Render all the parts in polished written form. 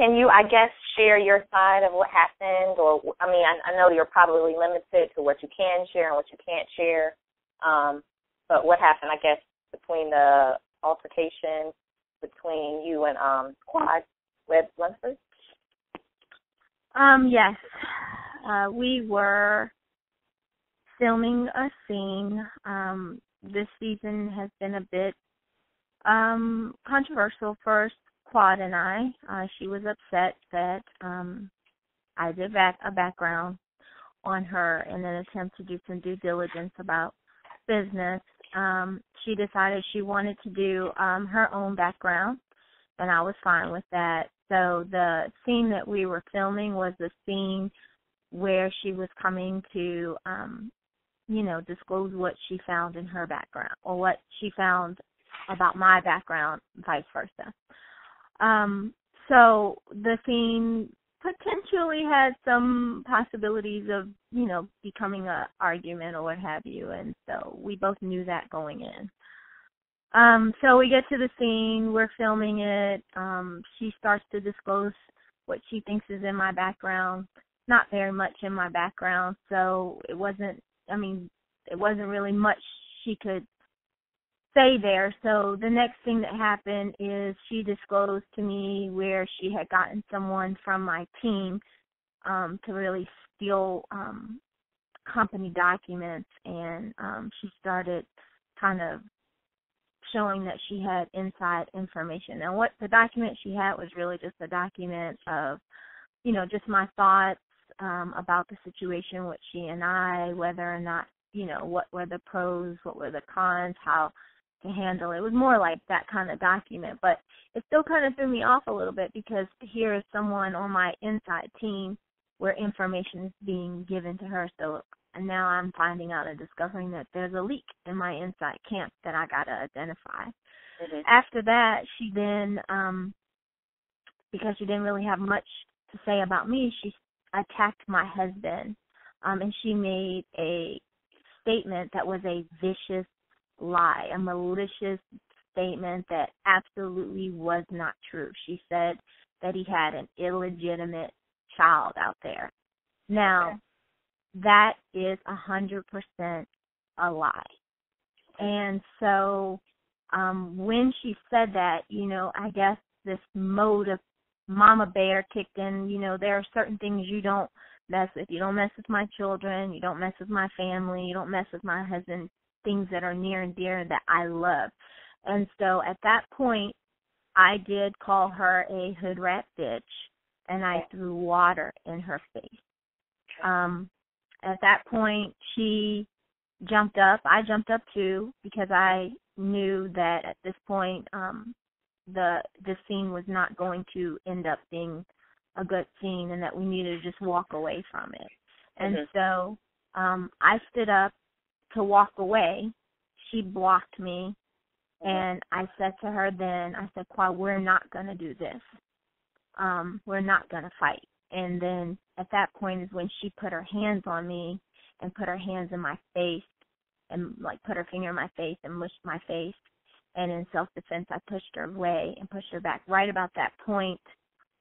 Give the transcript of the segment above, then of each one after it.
can you, I guess, share your side of what happened? Or, I mean, I know you're probably limited to what you can share and what you can't share. But what happened, I guess, between the altercation between you and Quad Webb-Lunceford? Yes. We were filming a scene. This season has been a bit controversial. First, Quad and I, she was upset that I did a background on her in an attempt to do some due diligence about business. She decided she wanted to do her own background, and I was fine with that. So the scene that we were filming was the scene where she was coming to, disclose what she found in her background or what she found about my background, vice versa. So the scene potentially had some possibilities of, becoming an argument or what have you, and so we both knew that going in. So we get to the scene, we're filming it, she starts to disclose what she thinks is in my background, not very much in my background, so it wasn't really much she could say there. So the next thing that happened is she disclosed to me where she had gotten someone from my team to really steal company documents, and she started kind of showing that she had inside information. And what the document she had was really just a document of, just my thoughts about the situation with she and I, whether or not, what were the pros, what were the cons, how to handle it. It was more like that kind of document, but it still kind of threw me off a little bit because here is someone on my inside team where information is being given to her. So and now I'm finding out and discovering that there's a leak in my inside camp that I got to identify. Mm-hmm. After that, she then, because she didn't really have much to say about me, she attacked my husband, and she made a statement that was a vicious lie, a malicious statement that absolutely was not true. She said that he had an illegitimate child out there. Now, that is 100% a lie. And so when she said that, I guess this mode of mama bear kicked in. There are certain things you don't mess with. You don't mess with my children. You don't mess with my family. You don't mess with my husband, things that are near and dear that I love. And so at that point, I did call her a hood rat bitch, and I threw water in her face. At that point, she jumped up. I jumped up too because I knew that at this point the scene was not going to end up being a good scene and that we needed to just walk away from it. And so I stood up to walk away. She blocked me, and I said to her then, I said, Quad, we're not going to do this. We're not going to fight. And then at that point is when she put her hands on me and put her hands in my face and, put her finger in my face and mushed my face. And in self-defense, I pushed her away and pushed her back. Right about that point,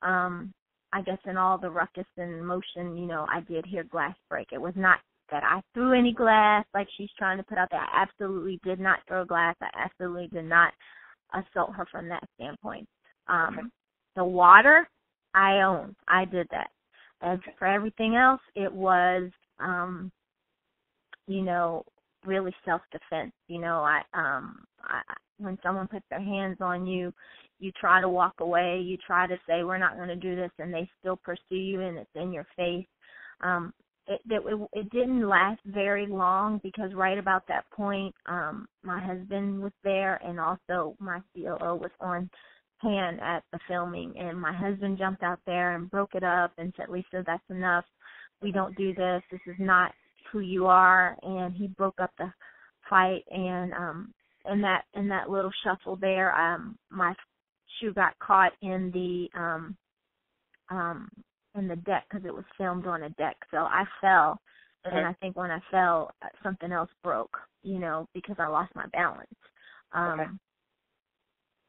I guess in all the ruckus and motion, I did hear glass break. It was not that I threw any glass like she's trying to put out there. I absolutely did not throw glass. I absolutely did not assault her from that standpoint. The water, I own. I did that. As for everything else, it was, really self-defense. When someone puts their hands on you, you try to walk away. You try to say, we're not going to do this, and they still pursue you, and it's in your face. It didn't last very long because right about that point, my husband was there, and also my COO was on hand at the filming, and my husband jumped out there and broke it up and said, Lisa, that's enough. We don't do this. This is not who you are. And he broke up the fight, and in that little shuffle there, my shoe got caught in the deck because it was filmed on a deck. So I fell, and I think when I fell, something else broke, because I lost my balance.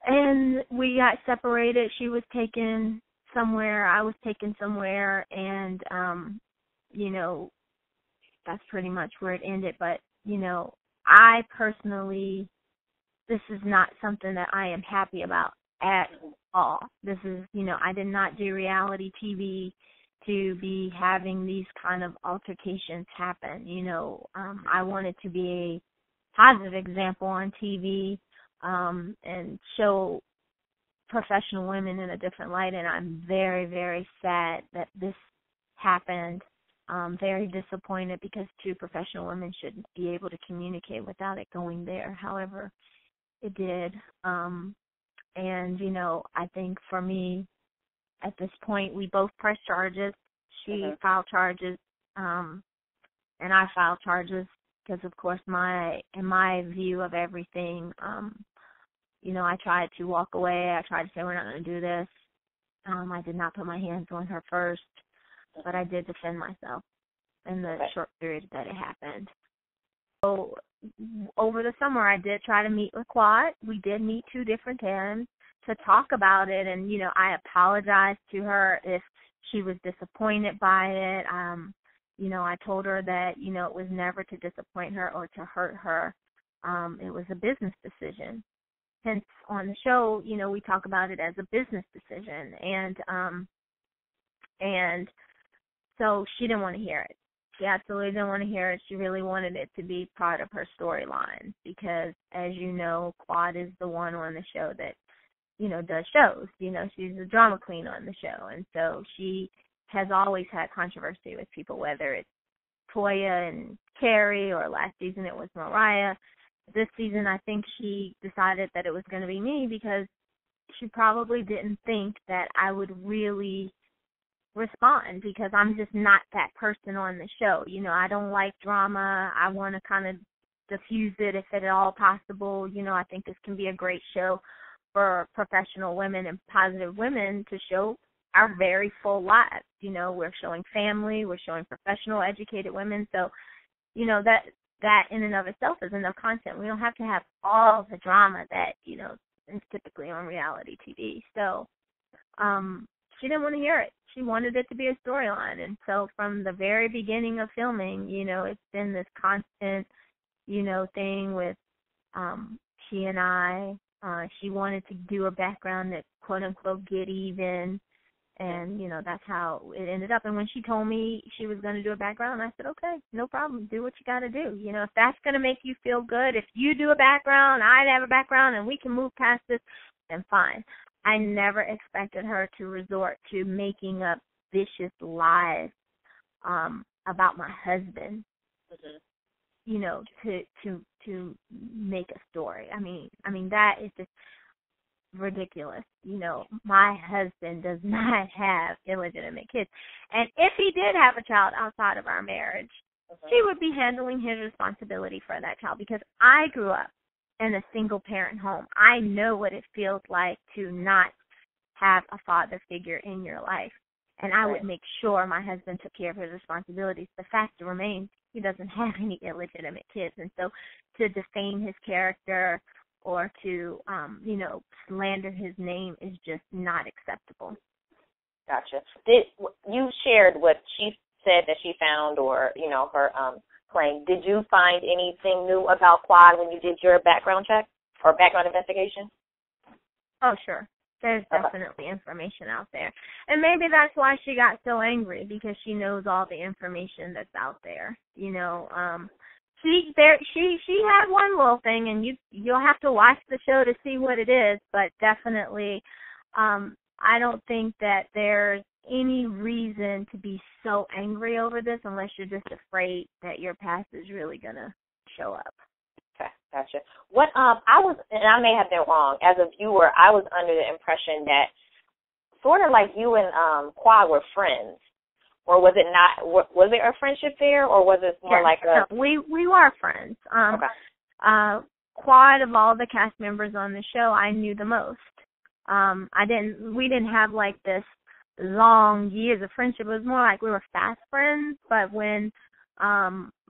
And we got separated. She was taken somewhere. I was taken somewhere, and that's pretty much where it ended. But I personally, this is not something that I am happy about at all. This is, I did not do reality TV to be having these kind of altercations happen. I wanted to be a positive example on TV, and show professional women in a different light, and I'm very, very sad that this happened. Very disappointed, because two professional women should be able to communicate without it going there. However, it did. I think for me, at this point, we both pressed charges. She filed charges, and I filed charges because, of course, in my view of everything, I tried to walk away. I tried to say, we're not going to do this. I did not put my hands on her first, but I did defend myself in the short period that it happened. So over the summer, I did try to meet with Quad. We did meet 2 different times to talk about it, and, I apologized to her if she was disappointed by it. I told her that, it was never to disappoint her or to hurt her. It was a business decision. Hence, on the show, we talk about it as a business decision. And so she didn't want to hear it. She absolutely didn't want to hear it. She really wanted it to be part of her storyline because, as you know, Quad is the one on the show that, does shows. She's a drama queen on the show. And so she has always had controversy with people, whether it's Toya and Carrie, or last season it was Mariah. This season, I think she decided that it was going to be me because she probably didn't think that I would really respond, because I'm just not that person on the show. I don't like drama. I want to kind of diffuse it if at all possible. I think this can be a great show for professional women and positive women to show our very full lives. We're showing family, we're showing professional, educated women. So, that in and of itself is enough content. We don't have to have all the drama that, is typically on reality TV. So, she didn't want to hear it. She wanted it to be a storyline. And so from the very beginning of filming, it's been this constant, thing with she and I. She wanted to do a background that, quote unquote, get even. And, that's how it ended up. And when she told me she was going to do a background, I said, okay, no problem. Do what you got to do. If that's going to make you feel good, if you do a background, I have a background, and we can move past this, then fine. I never expected her to resort to making up vicious lies about my husband, to make a story. I mean that is just ridiculous. My husband does not have illegitimate kids. And if he did have a child outside of our marriage, he would be handling his responsibility for that child, because I grew up in a single-parent home. I know what it feels like to not have a father figure in your life. And I would make sure my husband took care of his responsibilities. The fact remains, he doesn't have any illegitimate kids. And so to defame his character or to, slander his name is just not acceptable. Gotcha. You shared what she said that she found, or, her claim. Did you find anything new about Quad when you did your background check or background investigation? Oh, sure. There's definitely information out there. And maybe that's why she got so angry, because she knows all the information that's out there. She had one little thing, and you'll have to watch the show to see what it is, but definitely I don't think that there's any reason to be so angry over this unless you're just afraid that your past is really going to show up. Okay, gotcha. What and I may have been wrong, as a viewer, I was under the impression that sort of like you and Quad were friends, or was it not? Was there a friendship there, or was it more like a? No, we were friends. Quad, of all the cast members on the show, I knew the most. We didn't have like this long years of friendship. It was more like we were fast friends, but when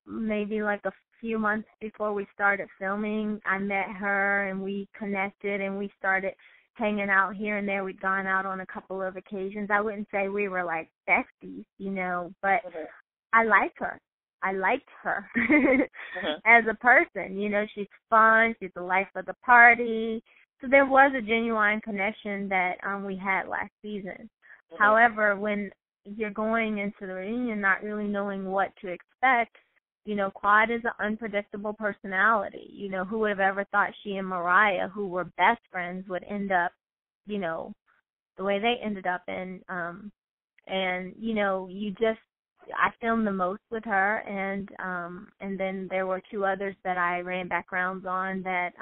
maybe like a few months before we started filming, I met her and we connected and we started hanging out here and there. We'd gone out on a couple of occasions. I wouldn't say we were like besties, but I like her. I liked her as a person. She's fun. She's the life of the party. So there was a genuine connection that we had last season. However, when you're going into the reunion not really knowing what to expect, Quad is an unpredictable personality. Who would have ever thought she and Mariah, who were best friends, would end up, the way they ended up in. I filmed the most with her, and then there were two others that I ran backgrounds on that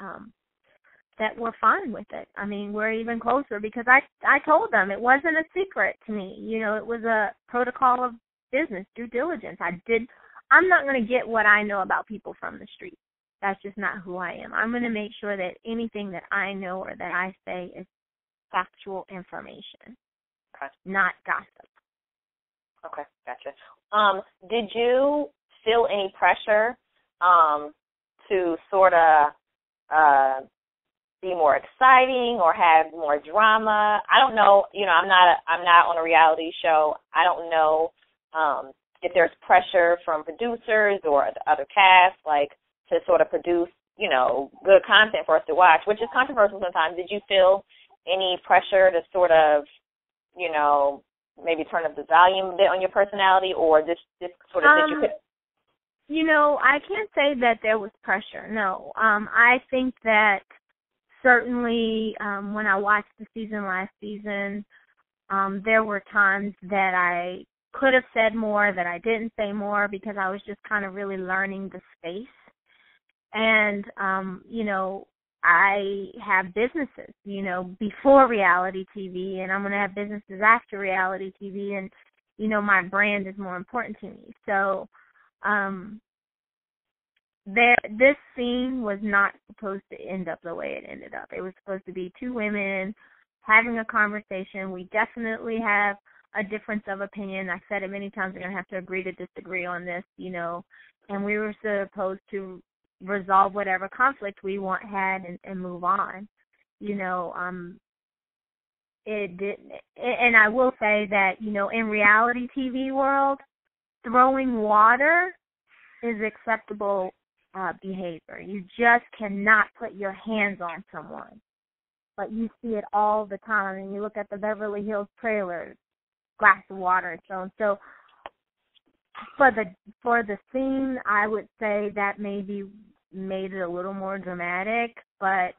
were fine with it. I mean, we're even closer because I told them it wasn't a secret to me. It was a protocol of business, due diligence. I'm not going to get what I know about people from the street. That's just not who I am. I'm going to make sure that anything that I know or that I say is factual information, not gossip. Okay, gotcha. Did you feel any pressure to sort of be more exciting or have more drama? I don't know. I'm not on a reality show. I don't know if there's pressure from producers or the other cast, to sort of produce, good content for us to watch, which is controversial sometimes. Did you feel any pressure to sort of, maybe turn up the volume a bit on your personality, or this sort of did you put? I can't say that there was pressure. No. I think that certainly when I watched the season last season, there were times that I could have said more, that I didn't say more because I was just kind of really learning the space. And, I have businesses, before reality TV, and I'm going to have businesses after reality TV, and, my brand is more important to me. So this scene was not supposed to end up the way it ended up. It was supposed to be two women having a conversation. We definitely have a difference of opinion. I said it many times, we're going to have to agree to disagree on this, and we were supposed to resolve whatever conflict we had and move on. It didn't, and I will say that, in reality TV world, throwing water is acceptable behavior. You just cannot put your hands on someone. But you see it all the time, and you look at the Beverly Hills trailers, glass of water and so on. So for the scene, I would say that maybe made it a little more dramatic, but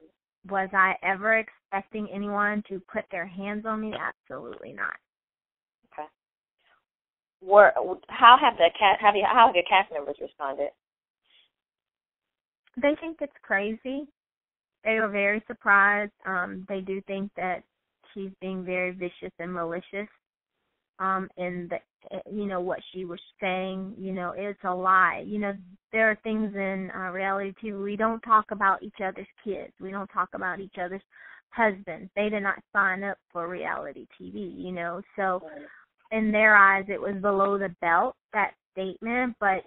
was I ever expecting anyone to put their hands on me? Absolutely not. Okay. How have your cast members responded? They think it's crazy. They were very surprised. They do think that she's being very vicious and malicious. In what she was saying, it's a lie. There are things in reality TV. We don't talk about each other's kids. We don't talk about each other's husbands. They did not sign up for reality TV, So in their eyes, it was below the belt, that statement. But,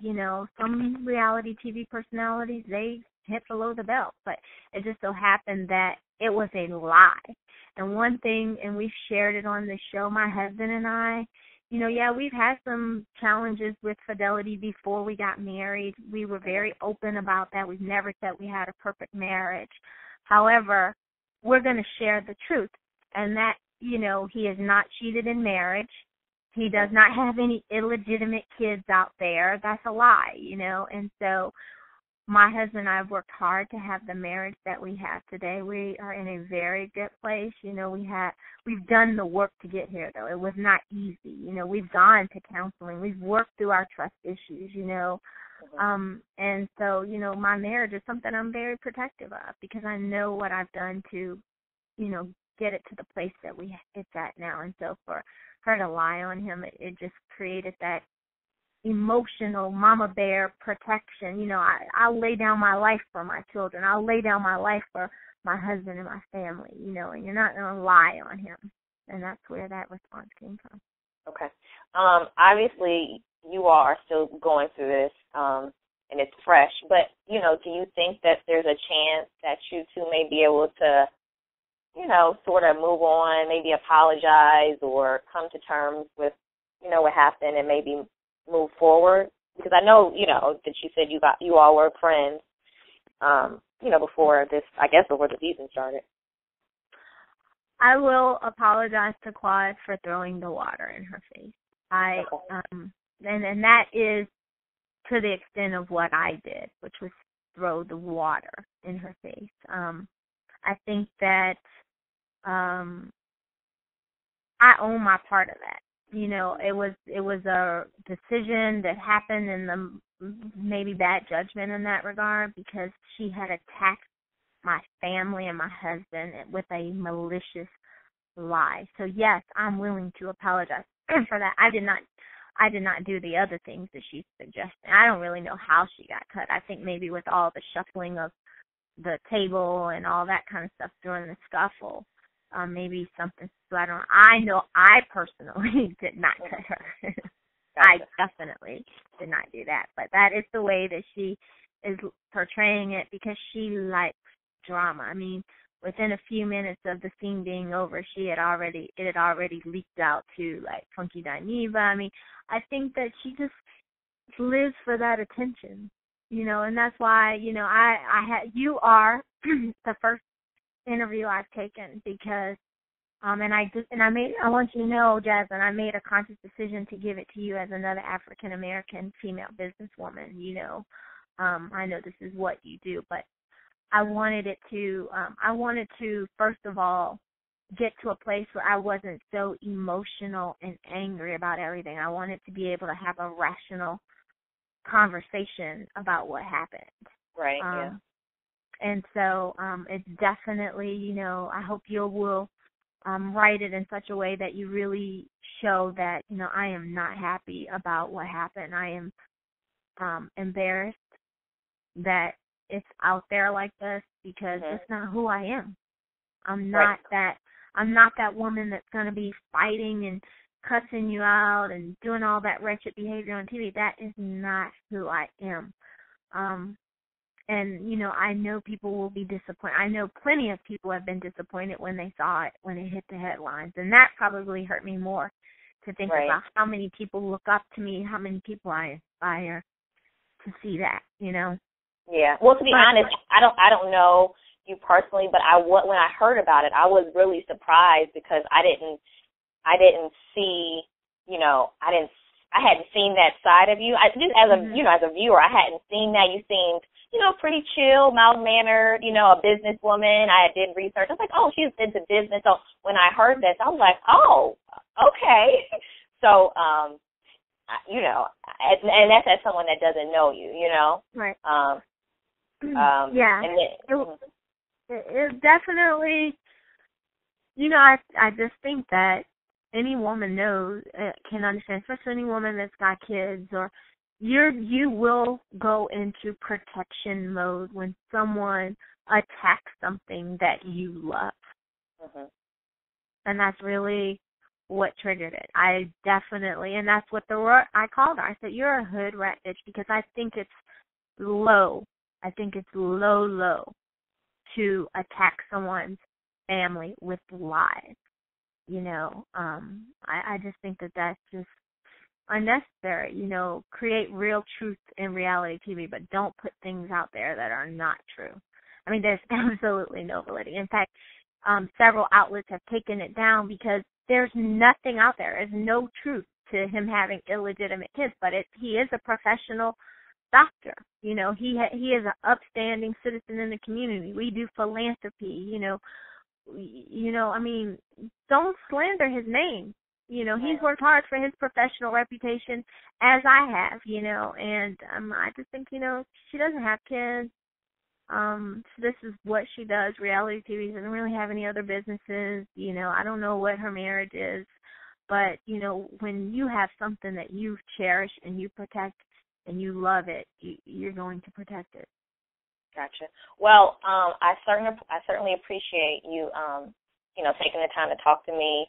some reality TV personalities, they hit below the belt. But it just so happened that it was a lie. And one thing, and we've shared it on the show, my husband and I, we've had some challenges with fidelity before we got married. We were very open about that. We've never said we had a perfect marriage. However, we're going to share the truth, and that, he has not cheated in marriage. He does not have any illegitimate kids out there. That's a lie, and so my husband and I have worked hard to have the marriage that we have today. We are in a very good place. We've done the work to get here, though. It was not easy. We've gone to counseling. We've worked through our trust issues, and so, my marriage is something I'm very protective of because I know what I've done to, get it to the place that it's at now. And so for her to lie on him, it just created that emotional mama bear protection. I'll lay down my life for my children. I'll lay down my life for my husband and my family, and you're not going to lie on him. And that's where that response came from. Okay. Obviously, you all are still going through this, and it's fresh. But, do you think that there's a chance that you two may be able to sort of move on, maybe apologize or come to terms with, what happened and maybe move forward? Because I know, that you said you all were friends, before before the season started. I will apologize to Quad for throwing the water in her face. And that is to the extent of what I did, which was throw the water in her face. I think that I own my part of that. It was a decision that happened and maybe bad judgment in that regard, because she had attacked my family and my husband with a malicious lie. So yes, I'm willing to apologize for that. I did not do the other things that she's suggesting. I don't really know how she got cut. I think maybe with all the shuffling of the table and all that kind of stuff during the scuffle, maybe something. So I know I personally did not cut her. I definitely did not do that. But that is the way that she is portraying it, because she likes drama. I mean, within a few minutes of the scene being over, it had already leaked out to like Funky Dineva. I mean, I think that she just lives for that attention, and that's why, you are the first interview I've taken, because I want you to know, Jasmine, I made a conscious decision to give it to you as another African American female businesswoman. I know this is what you do, but I wanted to first of all get to a place where I wasn't so emotional and angry about everything. I wanted to be able to have a rational conversation about what happened. Right. Yeah. And so it's definitely, I hope you will write it in such a way that you really show that, I am not happy about what happened. I am embarrassed that it's out there like this, because it's not who I am. I'm not that woman that's going to be fighting and cussing you out and doing all that wretched behavior on TV. That is not who I am. And, I know people will be disappointed. I know plenty of people have been disappointed when they saw it, when it hit the headlines. And that probably hurt me more, to think about how many people look up to me, how many people I inspire to see that, Yeah. Well, to be honest, I don't know you personally, but when I heard about it, I was really surprised, because I didn't see, I hadn't seen that side of you. Just as a viewer, I hadn't seen that. You seemed, pretty chill, mild-mannered, a businesswoman. I did research. I was like, oh, she's into business. So when I heard this, I was like, oh, okay. So, and that's as someone that doesn't know you, Right. Yeah. And it definitely, I just think that any woman can understand, especially any woman that's got kids, or you will go into protection mode when someone attacks something that you love. Mm-hmm. And that's really what triggered it. I definitely, and that's what I called her. I said, you're a hood rat bitch, because I think it's low. I think it's low to attack someone's family with lies. I just think that that's just unnecessary. Create real truth in reality TV, but don't put things out there that are not true. I mean, there's absolutely no validity. In fact, several outlets have taken it down, because there's nothing out there. There's no truth to him having illegitimate kids, but he is a professional doctor. He is an upstanding citizen in the community. We do philanthropy. I mean, don't slander his name. He's worked hard for his professional reputation, as I have. And I just think, she doesn't have kids. This is what she does. Reality TV. She doesn't really have any other businesses. I don't know what her marriage is, but when you have something that you cherish and you protect and you love it, you're going to protect it. Gotcha. Well, I certainly appreciate you, taking the time to talk to me